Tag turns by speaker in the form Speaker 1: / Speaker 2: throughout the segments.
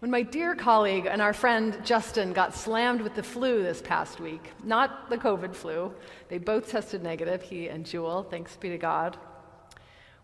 Speaker 1: When my dear colleague and our friend Justin got slammed with the flu this past week, not the COVID flu, they both tested negative, he and Jewel, thanks be to God.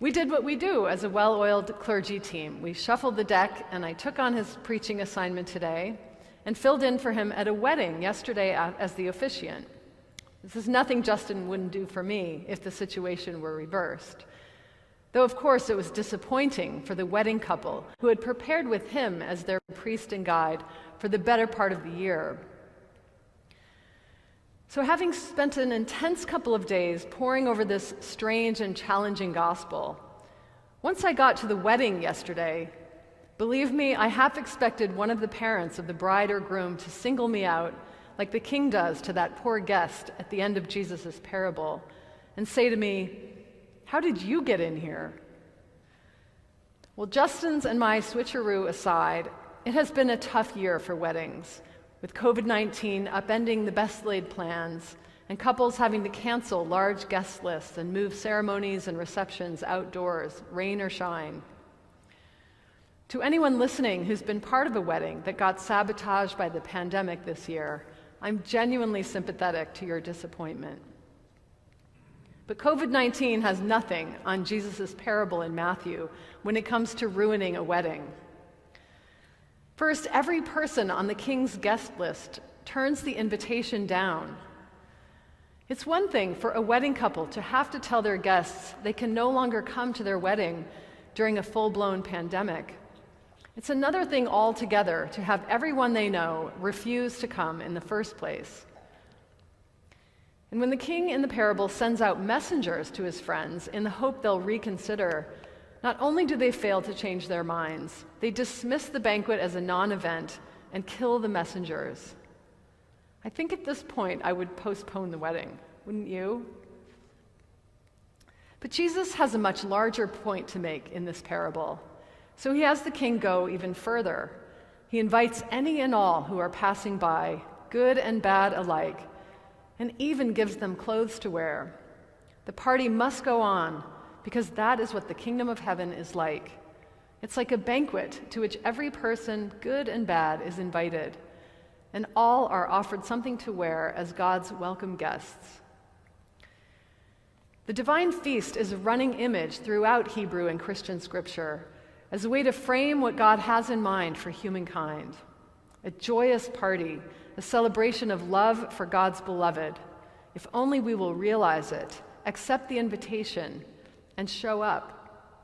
Speaker 1: We did what we do as a well-oiled clergy team. We shuffled the deck, and I took on his preaching assignment today and filled in for him at a wedding yesterday as the officiant. This is nothing Justin wouldn't do for me if the situation were reversed. Though, of course, it was disappointing for the wedding couple who had prepared with him as their priest and guide for the better part of the year. So having spent an intense couple of days poring over this strange and challenging gospel, once I got to the wedding yesterday, believe me, I half expected one of the parents of the bride or groom to single me out like the king does to that poor guest at the end of Jesus' parable and say to me, "How did you get in here?" Well, Justin's and my switcheroo aside, it has been a tough year for weddings, with COVID-19 upending the best-laid plans and couples having to cancel large guest lists and move ceremonies and receptions outdoors, rain or shine. To anyone listening who's been part of a wedding that got sabotaged by the pandemic this year, I'm genuinely sympathetic to your disappointment. But COVID-19 has nothing on Jesus' parable in Matthew when it comes to ruining a wedding. First, every person on the king's guest list turns the invitation down. It's one thing for a wedding couple to have to tell their guests they can no longer come to their wedding during a full-blown pandemic. It's another thing altogether to have everyone they know refuse to come in the first place. And when the king in the parable sends out messengers to his friends in the hope they'll reconsider, not only do they fail to change their minds, they dismiss the banquet as a non-event and kill the messengers. I think at this point I would postpone the wedding, wouldn't you? But Jesus has a much larger point to make in this parable, so he has the king go even further. He invites any and all who are passing by, good and bad alike, and even gives them clothes to wear. The party must go on, because that is what the kingdom of heaven is like. It's like a banquet to which every person, good and bad, is invited, and all are offered something to wear as God's welcome guests. The divine feast is a running image throughout Hebrew and Christian scripture as a way to frame what God has in mind for humankind. A joyous party, a celebration of love for God's beloved, if only we will realize it, accept the invitation, and show up.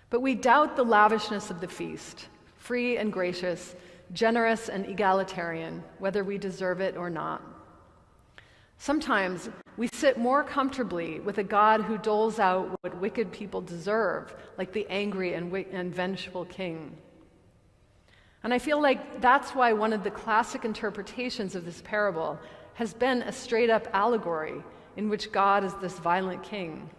Speaker 1: But we doubt the lavishness of the feast, free and gracious, generous and egalitarian, whether we deserve it or not. Sometimes we sit more comfortably with a God who doles out what wicked people deserve, like the angry and vengeful king. And I feel like that's why one of the classic interpretations of this parable has been a straight-up allegory in which God is this violent king.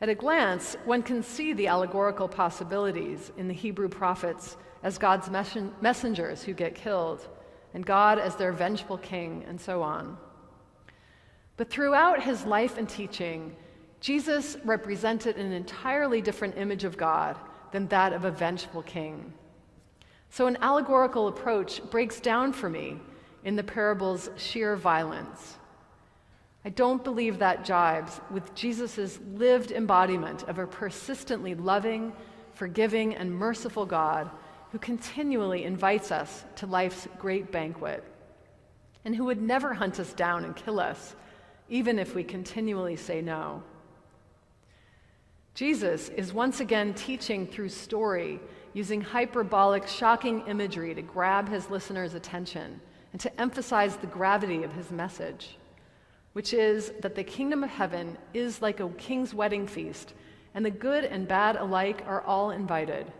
Speaker 1: At a glance, one can see the allegorical possibilities in the Hebrew prophets as God's messengers who get killed, and God as their vengeful king, and so on. But throughout his life and teaching, Jesus represented an entirely different image of God than that of a vengeful king. So an allegorical approach breaks down for me in the parable's sheer violence. I don't believe that jibes with Jesus' lived embodiment of a persistently loving, forgiving, and merciful God who continually invites us to life's great banquet, and who would never hunt us down and kill us, even if we continually say no. Jesus is once again teaching through story, using hyperbolic, shocking imagery to grab his listeners' attention and to emphasize the gravity of his message, which is that the kingdom of heaven is like a king's wedding feast, and the good and bad alike are all invited.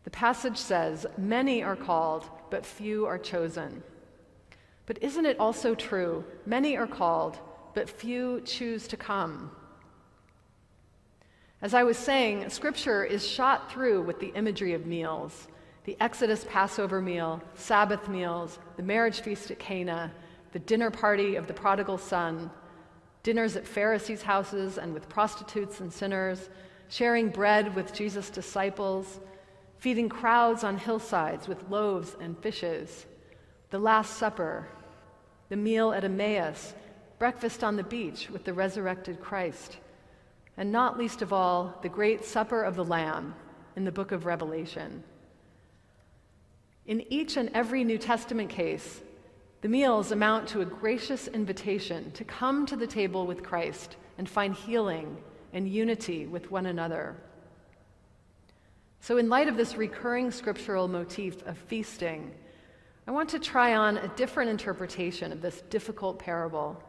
Speaker 1: The passage says, "Many are called, but few are chosen." But isn't it also true, many are called, but few choose to come? As I was saying, Scripture is shot through with the imagery of meals. The Exodus Passover meal, Sabbath meals, the marriage feast at Cana, the dinner party of the prodigal son, dinners at Pharisees' houses and with prostitutes and sinners, sharing bread with Jesus' disciples, feeding crowds on hillsides with loaves and fishes, the Last Supper, the meal at Emmaus, breakfast on the beach with the resurrected Christ, and not least of all, the great supper of the Lamb in the book of Revelation. In each and every New Testament case, the meals amount to a gracious invitation to come to the table with Christ and find healing and unity with one another. So in light of this recurring scriptural motif of feasting, I want to try on a different interpretation of this difficult parable.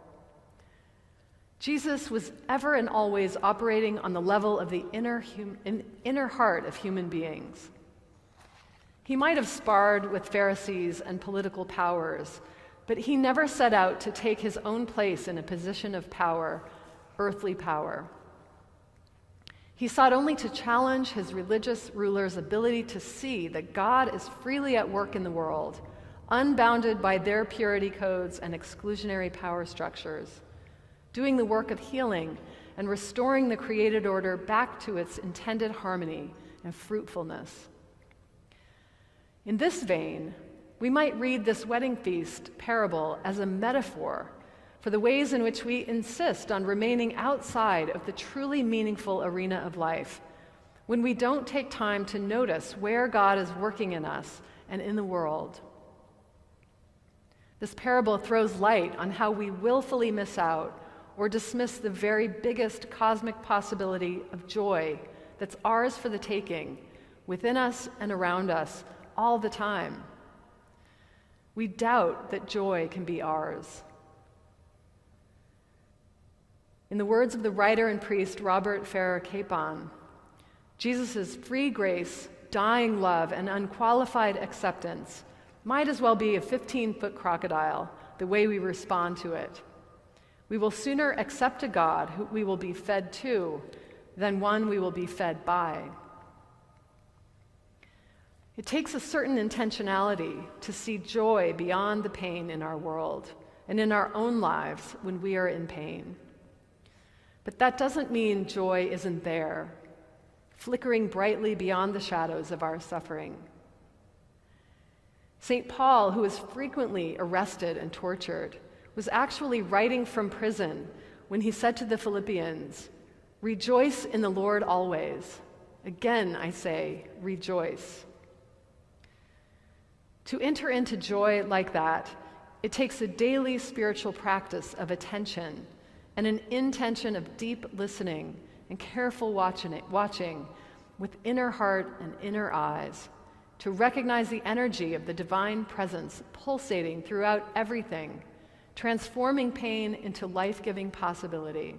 Speaker 1: Jesus was ever and always operating on the level of the inner heart of human beings. He might have sparred with Pharisees and political powers, but he never set out to take his own place in a position of power, earthly power. He sought only to challenge his religious rulers' ability to see that God is freely at work in the world, unbounded by their purity codes and exclusionary power structures, doing the work of healing and restoring the created order back to its intended harmony and fruitfulness. In this vein, we might read this wedding feast parable as a metaphor for the ways in which we insist on remaining outside of the truly meaningful arena of life, when we don't take time to notice where God is working in us and in the world. This parable throws light on how we willfully miss out or dismiss the very biggest cosmic possibility of joy that's ours for the taking, within us and around us, all the time. We doubt that joy can be ours. In the words of the writer and priest Robert Farrar Capon, Jesus' free grace, dying love, and unqualified acceptance might as well be a 15-foot crocodile, the way we respond to it. We will sooner accept a God who we will be fed to than one we will be fed by. It takes a certain intentionality to see joy beyond the pain in our world and in our own lives when we are in pain. But that doesn't mean joy isn't there, flickering brightly beyond the shadows of our suffering. St. Paul, who was frequently arrested and tortured, was actually writing from prison when he said to the Philippians, "Rejoice in the Lord always. Again, I say, rejoice." To enter into joy like that, it takes a daily spiritual practice of attention and an intention of deep listening and careful watching with inner heart and inner eyes to recognize the energy of the divine presence pulsating throughout everything, transforming pain into life-giving possibility.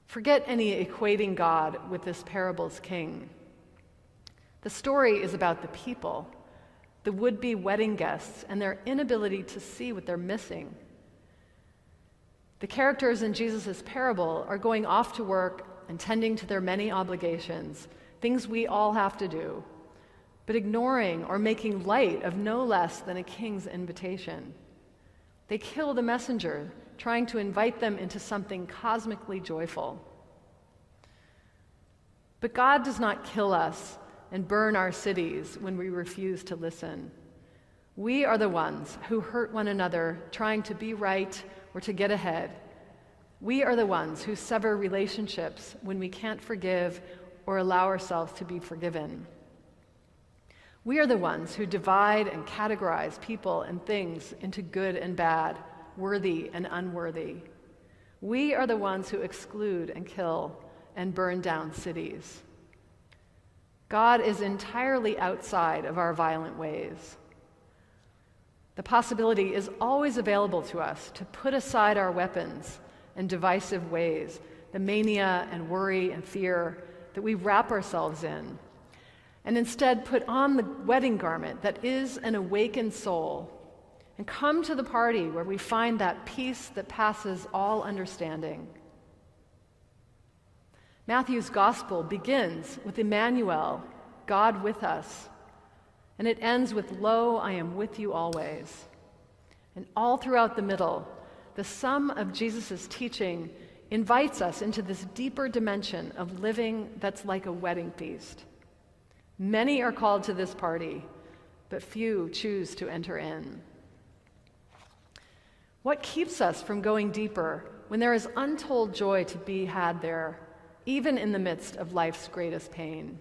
Speaker 1: Forget any equating God with this parable's king. The story is about the people, the would-be wedding guests, and their inability to see what they're missing. The characters in Jesus' parable are going off to work and tending to their many obligations, things we all have to do, but ignoring or making light of no less than a king's invitation. They kill the messenger, trying to invite them into something cosmically joyful. But God does not kill us and burn our cities when we refuse to listen. We are the ones who hurt one another trying to be right or to get ahead. We are the ones who sever relationships when we can't forgive or allow ourselves to be forgiven. We are the ones who divide and categorize people and things into good and bad, worthy and unworthy. We are the ones who exclude and kill and burn down cities. God is entirely outside of our violent ways. The possibility is always available to us to put aside our weapons and divisive ways, the mania and worry and fear that we wrap ourselves in, and instead put on the wedding garment that is an awakened soul, and come to the party where we find that peace that passes all understanding. Matthew's gospel begins with Emmanuel, God with us, and it ends with, "Lo, I am with you always." And all throughout the middle, the sum of Jesus' teaching invites us into this deeper dimension of living that's like a wedding feast. Many are called to this party, but few choose to enter in. What keeps us from going deeper when there is untold joy to be had there, even in the midst of life's greatest pain?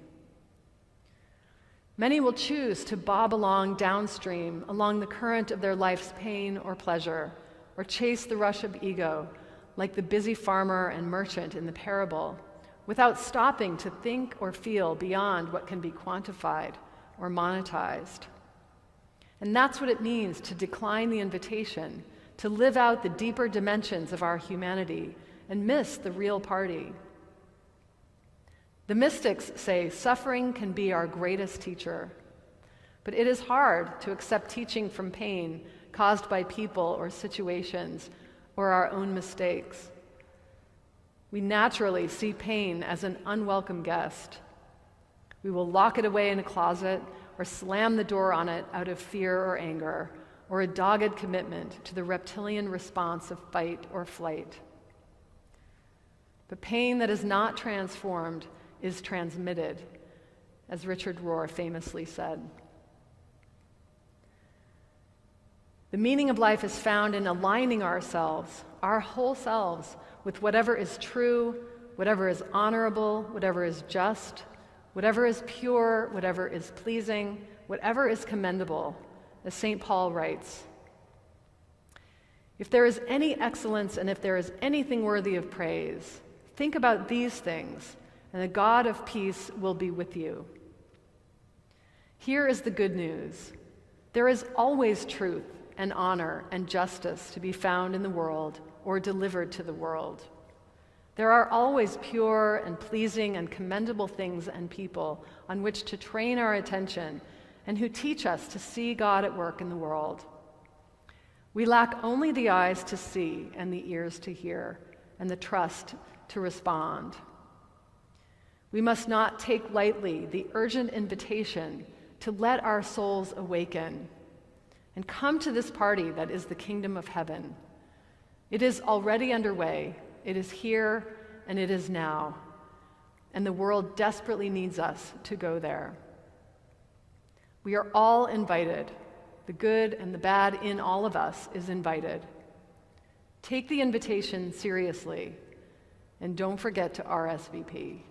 Speaker 1: Many will choose to bob along downstream along the current of their life's pain or pleasure, or chase the rush of ego, like the busy farmer and merchant in the parable, without stopping to think or feel beyond what can be quantified or monetized. And that's what it means to decline the invitation, to live out the deeper dimensions of our humanity and miss the real party. The mystics say suffering can be our greatest teacher, but it is hard to accept teaching from pain caused by people or situations or our own mistakes. We naturally see pain as an unwelcome guest. We will lock it away in a closet or slam the door on it out of fear or anger, or a dogged commitment to the reptilian response of fight or flight. But pain that is not transformed is transmitted, as Richard Rohr famously said. The meaning of life is found in aligning ourselves, our whole selves, with whatever is true, whatever is honorable, whatever is just, whatever is pure, whatever is pleasing, whatever is commendable, as St. Paul writes. If there is any excellence and if there is anything worthy of praise, think about these things, and the God of peace will be with you. Here is the good news. There is always truth and honor and justice to be found in the world or delivered to the world. There are always pure and pleasing and commendable things and people on which to train our attention and who teach us to see God at work in the world. We lack only the eyes to see and the ears to hear and the trust to respond. We must not take lightly the urgent invitation to let our souls awaken and come to this party that is the kingdom of heaven. It is already underway, it is here, and it is now, and the world desperately needs us to go there. We are all invited. The good and the bad in all of us is invited. Take the invitation seriously, and don't forget to RSVP.